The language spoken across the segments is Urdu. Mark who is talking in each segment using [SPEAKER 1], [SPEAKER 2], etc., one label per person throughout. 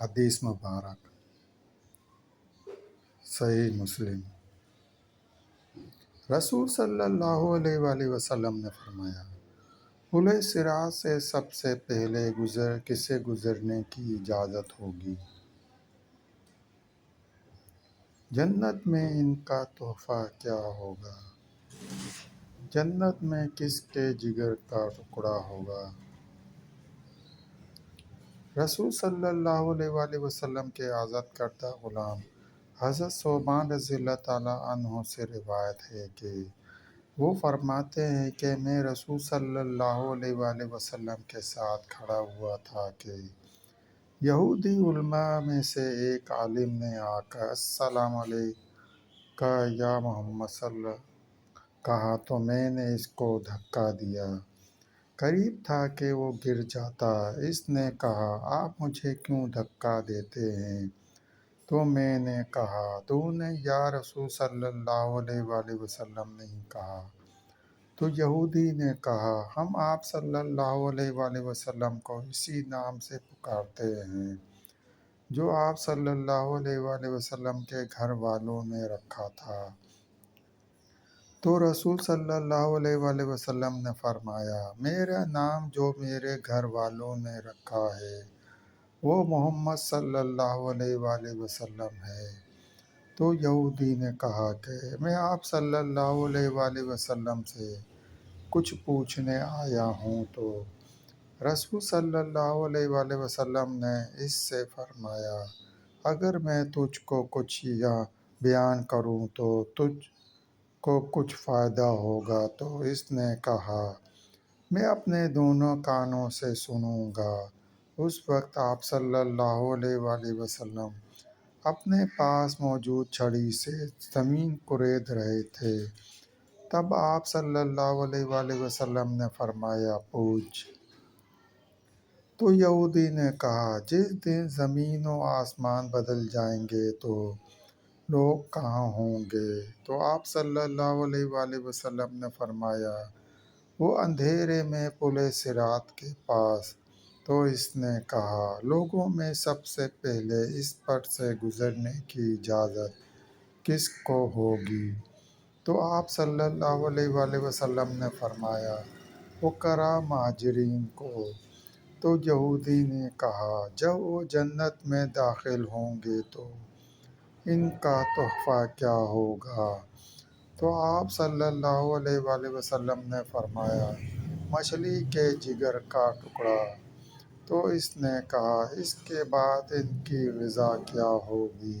[SPEAKER 1] حدیث مبارک صحیح مسلم۔ رسول صلی اللہ علیہ وآلہ وسلم نے فرمایا، پل صراط سے سب سے پہلے کسے گزرنے کی اجازت ہوگی؟ جنت میں ان کا تحفہ کیا ہوگا؟ جنت میں کس کے جگر کا ٹکڑا ہوگا؟ رسول صلی اللہ علیہ وآلہ وسلم کے آزاد کردہ غلام حضرت ثوبان رضی اللہ تعالیٰ عنہ سے روایت ہے کہ وہ فرماتے ہیں کہ میں رسول صلی اللہ علیہ وآلہ وسلم کے ساتھ کھڑا ہوا تھا کہ یہودی علماء میں سے ایک عالم نے آ کر السلام علیکہ یا محمد صلی اللہ علیہ وسلم کہا تو میں نے اس کو دھکا دیا، قریب تھا کہ وہ گر جاتا۔ اس نے کہا، آپ مجھے کیوں دھکا دیتے ہیں؟ تو میں نے کہا، تو نے یا رسول صلی اللہ علیہ وآلہ وسلم نہیں کہا؟ تو یہودی نے کہا، ہم آپ صلی اللہ علیہ وآلہ وسلم کو اسی نام سے پکارتے ہیں جو آپ صلی اللہ علیہ وآلہ وسلم کے گھر والوں نے رکھا تھا۔ تو رسول صلی اللہ علیہ وآلہ وسلم نے فرمایا، میرا نام جو میرے گھر والوں نے رکھا ہے وہ محمد صلی اللہ علیہ وآلہ وسلم ہے۔ تو یہودی نے کہا کہ میں آپ صلی اللہ علیہ وآلہ وسلم سے کچھ پوچھنے آیا ہوں۔ تو رسول صلی اللہ علیہ وآلہ وسلم نے اس سے فرمایا، اگر میں تجھ کو کچھ بیان کروں تو تجھ کو کچھ فائدہ ہوگا؟ تو اس نے کہا، میں اپنے دونوں کانوں سے سنوں گا۔ اس وقت آپ صلی اللہ علیہ وآلہ وسلم اپنے پاس موجود چھڑی سے زمین کورید رہے تھے۔ تب آپ صلی اللہ علیہ وآلہ وسلم نے فرمایا، پوچھ۔ تو یہودی نے کہا، جس دن زمین و آسمان بدل جائیں گے تو لوگ کہاں ہوں گے؟ تو آپ صلی اللہ علیہ وآلہ وسلم نے فرمایا، وہ اندھیرے میں پل صراط کے پاس۔ تو اس نے کہا، لوگوں میں سب سے پہلے اس پر سے گزرنے کی اجازت کس کو ہوگی؟ تو آپ صلی اللہ علیہ وآلہ وسلم نے فرمایا، فقراء مہاجرین کو۔ تو یہودی نے کہا، جب وہ جنت میں داخل ہوں گے تو ان کا تحفہ کیا ہوگا؟ تو آپ صلی اللہ علیہ وآلہ وسلم نے فرمایا، مچھلی کے جگر کا ٹکڑا۔ تو اس نے کہا، اس کے بعد ان کی غذا کیا ہوگی؟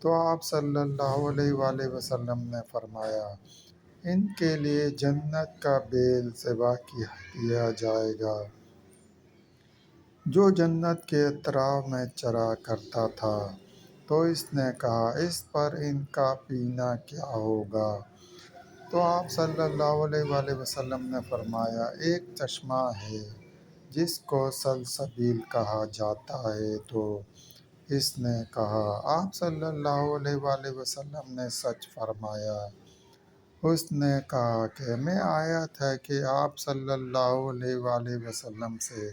[SPEAKER 1] تو آپ صلی اللہ علیہ وآلہ وسلم نے فرمایا، ان کے لیے جنت کا بیل ذبح کیا جائے گا جو جنت کے اطراف میں چرا کرتا تھا۔ تو اس نے کہا، اس پر ان کا پینا کیا ہوگا؟ تو آپ صلی اللہ علیہ وآلہ وسلم نے فرمایا، ایک چشمہ ہے جس کو سلسبیل کہا جاتا ہے۔ تو اس نے کہا، آپ صلی اللہ علیہ وآلہ وسلم نے سچ فرمایا۔ اس نے کہا کہ میں آیا تھا کہ آپ صلی اللہ علیہ وآلہ وسلم سے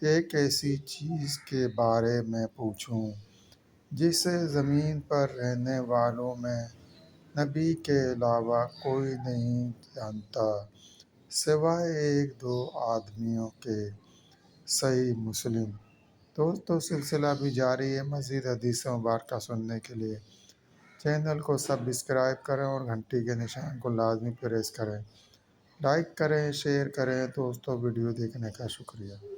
[SPEAKER 1] ایک ایسی چیز کے بارے میں پوچھوں جسے زمین پر رہنے والوں میں نبی کے علاوہ کوئی نہیں جانتا سوائے ایک دو آدمیوں کے۔ صحیح مسلم۔ دوستو، سلسلہ بھی جاری ہے۔ مزید حدیث مبارکہ سننے کے لیے چینل کو سبسکرائب کریں اور گھنٹی کے نشان کو لازمی پریس کریں۔ لائک کریں، شیئر کریں۔ دوستو، ویڈیو دیکھنے کا شکریہ۔